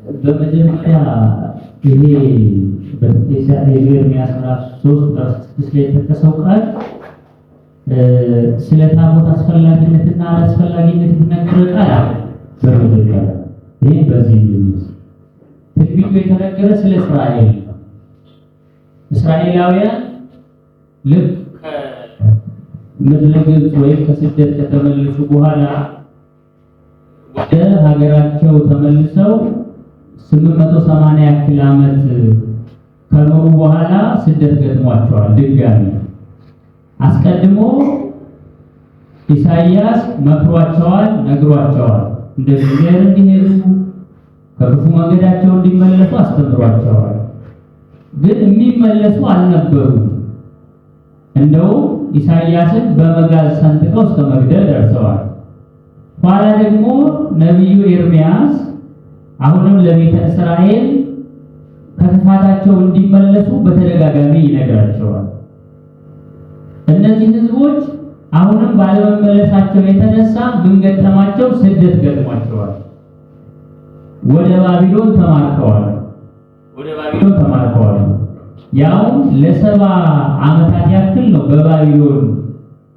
በመጀመሪያ ይሄ በትንቢተ ኤርምያስ ምዕራፍ 3 ቁጥር 6 ላይ የተጠቀሰው ቃል ስለ ታቦት አስፈላጊነትና አላስፈላጊነት የተነገረ ቃል አለ። በመጀመሪያ ይሄ በዚህ ትንቢቱ የተነገረ ስለ እስራኤል ነው። እስራኤላውያን ልክ ከምድረ ግብፅ ወይም ከስደት ከተመለሱ በኋላ ወደ ሀገራቸው ተመልሰው 880 ያክል ዓመት ከኖሩ በኋላ ስደት ገጥሟቸዋል። ድጋሚ አስቀድሞ ኢሳይያስ መክሯቸዋል፣ ነግሯቸዋል። እንደ እግዚአብሔር እንዲሄዱ ከክፉ መንገዳቸው እንዲመለሱ አስተምሯቸዋል። ግን የሚመለሱ አልነበሩም። እንደውም ኢሳይያስን በመጋዝ ሰንጥቀው እስከ መግደል ደርሰዋል። ኋላ ደግሞ ነቢዩ ኤርምያስ አሁንም ለቤተ እስራኤል ከክፋታቸው እንዲመለሱ በተደጋጋሚ ይነግራቸዋል። እነዚህ ሕዝቦች አሁንም ባለመመለሳቸው የተነሳ ምን ገጠማቸው? ስደት ገጥሟቸዋል። ወደ ባቢሎን ተማርከዋል። ያውም ለ70 ዓመታት ያክል ነው በባቢሎን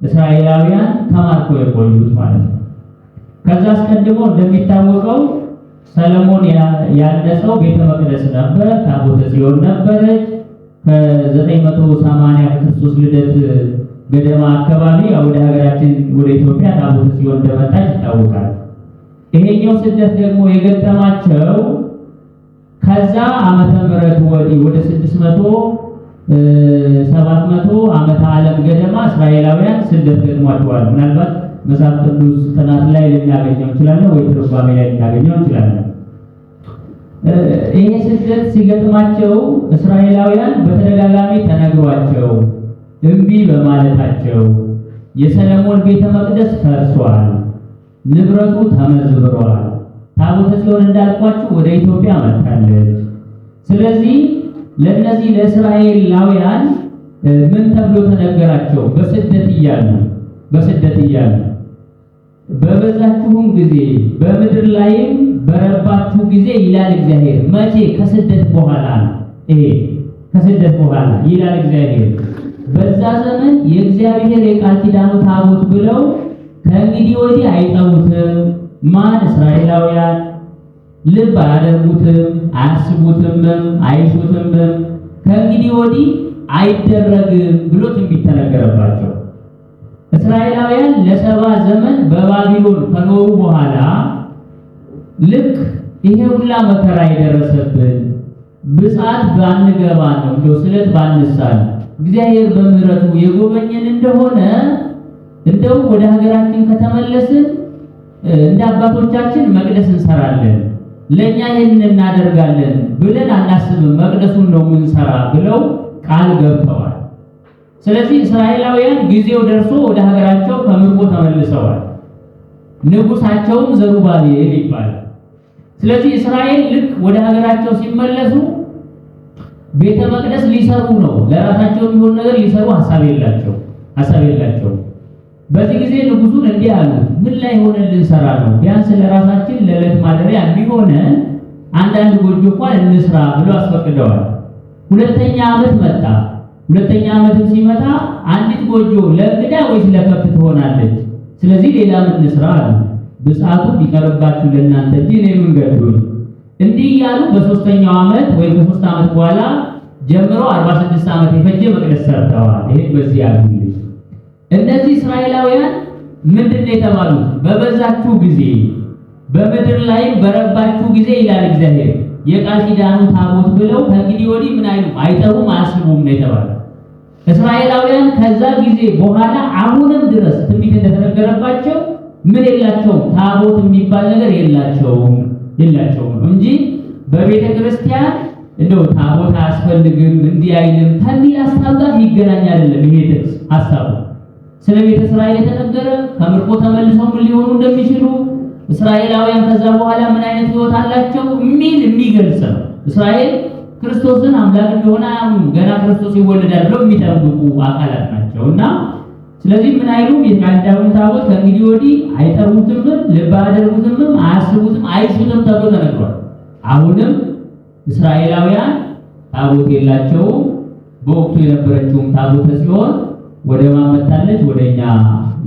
እስራኤላውያን ተማርከው የቆዩት ማለት ነው። ከዛ አስቀድሞ እንደሚታወቀው ሰለሞን ያነጸው ቤተ መቅደስ ነበር፣ ታቦተ ጽዮን ነበረች። ከ980 ክርስቶስ ልደት ገደማ አካባቢ ወደ ሀገራችን ወደ ኢትዮጵያ ታቦተ ጽዮን እንደመጣች ይታወቃል። ይሄኛው ስደት ደግሞ የገጠማቸው ከዛ ዓመተ ምህረት ወዲህ ወደ 700 ዓመተ ዓለም ገደማ እስራኤላውያን ስደት ገጥሟቸዋል። ምናልባት መጽሐፍ ቅዱስ ጥናት ላይ ልናገኘው እንችላለን ወይ ትርጓሜ ላይ ልናገኘው እንችላለን። ይሄ ስደት ሲገጥማቸው እስራኤላውያን በተደጋጋሚ ተነግሯቸው እምቢ በማለታቸው የሰለሞን ቤተ መቅደስ ፈርሷል፣ ንብረቱ ተመዝብሯል። ታቦተ ጽዮን እንዳልኳችሁ ወደ ኢትዮጵያ መጥታለች። ስለዚህ ለነዚህ ለእስራኤላውያን ምን ተብሎ ተነገራቸው? በስደት እያሉ በበዛችሁም ጊዜ በምድር ላይም በረባችሁ ጊዜ ይላል እግዚአብሔር። መቼ? ከስደት በኋላ ነው። ይሄ ከስደት በኋላ ይላል እግዚአብሔር። በዛ ዘመን የእግዚአብሔር የቃል ኪዳኑ ታቦት ብለው ከእንግዲህ ወዲህ አይጠሩትም። ማን? እስራኤላውያን ልብ አያደርጉትም፣ አያስቡትም፣ አይሹትም። ከእንግዲህ ወዲህ አይደረግም ብሎ ትንቢት ተነገረባቸው። እስራኤላውያን ለ70 ዘመን በባቢሎን ከኖሩ በኋላ ልክ ይሄ ሁላ መከራ የደረሰብን ብጻት ባንገባ ነው እንደው ስለት ባንሳል እግዚአብሔር በምህረቱ የጎበኘን እንደሆነ እንደው ወደ ሀገራችን ከተመለስን እንደ አባቶቻችን መቅደስ እንሰራለን፣ ለኛ ይሄን እናደርጋለን ብለን አናስብም፣ መቅደሱን ነው የምንሰራ ብለው ቃል ገብተዋል። ስለዚህ እስራኤላውያን ጊዜው ደርሶ ወደ ሀገራቸው ከምርኮ ተመልሰዋል። ንጉሳቸውም ዘሩባቤል ይባላል። ስለዚህ እስራኤል ልክ ወደ ሀገራቸው ሲመለሱ ቤተ መቅደስ ሊሰሩ ነው፣ ለራሳቸው የሚሆን ነገር ሊሰሩ ሐሳብ የላቸው። በዚህ ጊዜ ንጉሱን እንዲህ አሉ፣ ምን ላይ ሆነን ልንሰራ ነው? ቢያንስ ለራሳችን ለዕለት ማደሪያ የሚሆነን አንዳንድ ጎጆ እንኳን እንስራ ብሎ አስፈቅደዋል። ሁለተኛ ዓመት መጣ። ሁለተኛ ዓመትም ሲመጣ አንዲት ጎጆ ለእንግዳ ወይስ ለከብት ትሆናለች? ስለዚህ ሌላ ምን እንስራ አሉ። ብጻቱ ቢቀርባችሁ ለእናንተ እንጂ እኔ ምን ገዶኝ? እንዲህ እያሉ በሶስተኛው ዓመት ወይ በ3 ዓመት በኋላ ጀምሮ 46 ዓመት የፈጀ መቅደስ ሰርተዋል። ይሄ በዚህ ያሉ እነዚህ እስራኤላውያን ምንድነው የተባሉት? በበዛችሁ ጊዜ በምድር ላይ በረባችሁ ጊዜ ይላል እግዚአብሔር የቃል ኪዳኑ ታቦት ብለው ከእንግዲህ ወዲህ ምን አይሉም፣ አይጠሩም፣ አያስቡም ነው የተባለው። እስራኤላውያን ከዛ ጊዜ በኋላ አሁንም ድረስ ትንቢት እንደተነገረባቸው ምን የላቸውም፣ ታቦት የሚባል ነገር የላቸውም እንጂ በቤተ ክርስቲያን እንደው ታቦት አያስፈልግም እንዲህ አይልም ከሚል ሐሳብ ጋር የሚገናኝ አይደለም። ይሄ ጥቅስ ሐሳቡ ስለ ቤተ እስራኤል የተነገረ ከምርኮ ተመልሰው ምን ሊሆኑ እንደሚችሉ እስራኤላውያን ከዛ በኋላ ምን አይነት ሕይወት አላቸው የሚገልጽ ነው። እስራኤል ክርስቶስን አምላክ እንደሆነ አያምኑም፣ ገና ክርስቶስ ይወለዳል ብለው የሚጠብቁ አካላት ናቸውና ስለዚህ ምን አይሉም፣ የቃል ኪዳኑ ታቦት ከእንግዲህ ወዲህ አይጠሩትም፣ ልብ አያደርጉትም፣ አያስቡትም፣ አይሹትም ተብሎ ተነግሯል። አሁንም እስራኤላውያን ታቦት የላቸውም። በወቅቱ የነበረችውም ታቦተ ጽዮን ወደ ማን መጣለች? ወደኛ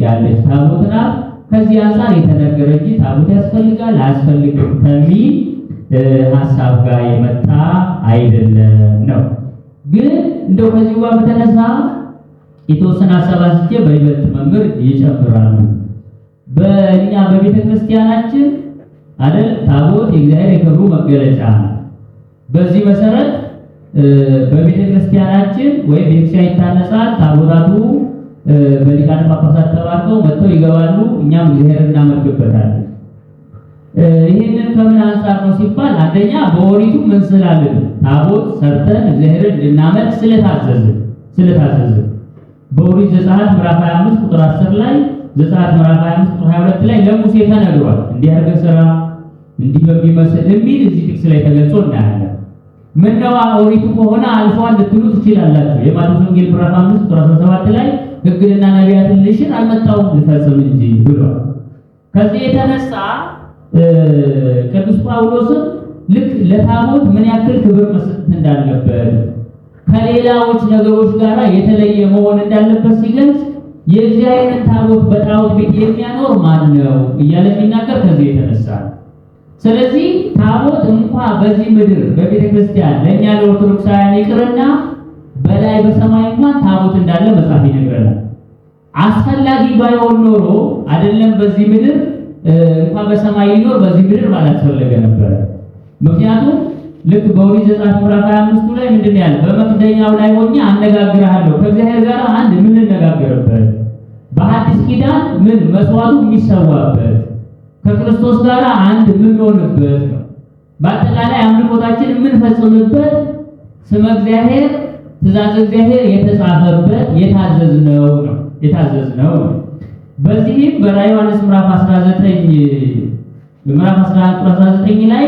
ያለች ታቦት ናት። ከዚህ አንፃር የተነገረ እንጂ ታቦት ያስፈልጋል አያስፈልግም ከሚል ሐሳብ ጋር የመጣ አይደለም ነው። ግን እንደው ከዚህ ጋር በተነሳ የተወሰነ ሐሳብ አንስቼ በይበልጥ መምህር ይጨምራሉ። በእኛ በቤተ ክርስቲያናችን አይደል ታቦት የእግዚአብሔር የክብሩ መገለጫ ነው። በዚህ መሰረት በቤተ ክርስቲያናችን ወይ ቤተክርስቲያን ይታነጻል፣ ታቦታቱ በሊቃነ ጳጳሳት ተባርከው መጥተው ይገባሉ፣ እኛም እግዚአብሔርን እናመልክበታለን። ይሄንን ከምን አንፃር ነው ሲባል አንደኛ በኦሪቱ ምን ስላልን ታቦት ሰርተን እግዚአብሔርን እንድናመልክ ስለታዘዘ በኦሪት ዘጸአት ምዕራፍ 25 ቁጥር 10 ላይ ዘጸአት ምዕራፍ 25 ቁጥር 22 ላይ ለሙሴ ተነግሯል። እንዲህ አድርገህ ስራ እንዲህ በሚመስል የሚል እዚህ ጥቅስ ላይ ተገልጾ እናያለን። ምነው ኦሪቱ ከሆነ አልፏል ልትሉ ትችላላችሁ። የማቴዎስ ወንጌል ምዕራፍ 5 ቁጥር 17 ላይ ሕግንና ነቢያትን ልሽር አልመጣሁም ልፈጽም እንጂ ብሏል። ከዚህ የተነሳ ቅዱስ ጳውሎስም ልክ ለታቦት ምን ያክል ክብር መስጠት እንዳለበት ከሌላዎች ነገሮች ጋር የተለየ መሆን እንዳለበት ሲገልጽ የእግዚአብሔርን ታቦት በጣዖት ቤት የሚያኖር ማን ነው እያለ የሚናገር ከዚህ የተነሳ። ስለዚህ ታቦት እንኳን በዚህ ምድር በቤተ ክርስቲያን ለእኛ ለኦርቶዶክሳውያን ይቅርና በላይ በሰማይ እንኳን ታቦት እንዳለ መጽሐፍ ይነግረናል። አስፈላጊ ባይሆን ኖሮ አይደለም በዚህ ምድር እንኳን በሰማይ ሊኖር በዚህ ምድር ባላስፈለገ ነበር። ምክንያቱም ልክ በኦሪት ዘጸአት ምዕራፍ 25 ላይ ምንድን ያለ በመክደኛው ላይ ሆኜ አነጋግርሃለሁ ከእግዚአብሔር ጋር አንድ ምን እንነጋገርበት በሐዲስ ኪዳን ምን መስዋዕቱ የሚሰዋበት ከክርስቶስ ጋር አንድ ምን ሆነበት ነው። በአጠቃላይ አምልኮታችን የምንፈጽምበት ስመ እግዚአብሔር ትእዛዝ እግዚአብሔር የተጻፈበት የታዘዝነው ነው። በዚህም በራዕየ ዮሐንስ ምዕራፍ 19 ላይ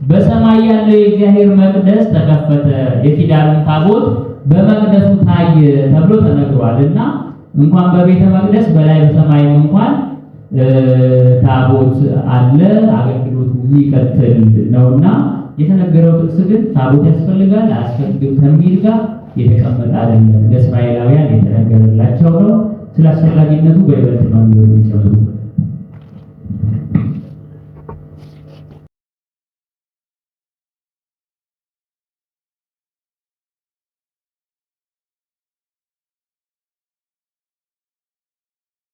በሰማይ ያለው የእግዚአብሔር መቅደስ ተከፈተ፣ የኪዳኑን ታቦት በመቅደሱ ታየ ተብሎ ተነግሯልና እንኳን በቤተ መቅደስ በላይ በሰማይም እንኳን ታቦት አለ፣ አገልግሎቱ ይቀጥል ነውና የተነገረው ጥቅስ ግን ታቦት ያስፈልጋል አያስፈልግም ከሚል ጋር የተቀመጠ አይደለም። ለእስራኤላውያን የተነገረላቸው ነው። ስለ አስፈላጊነቱ በይበልጥ መምህር ይጨምሩ።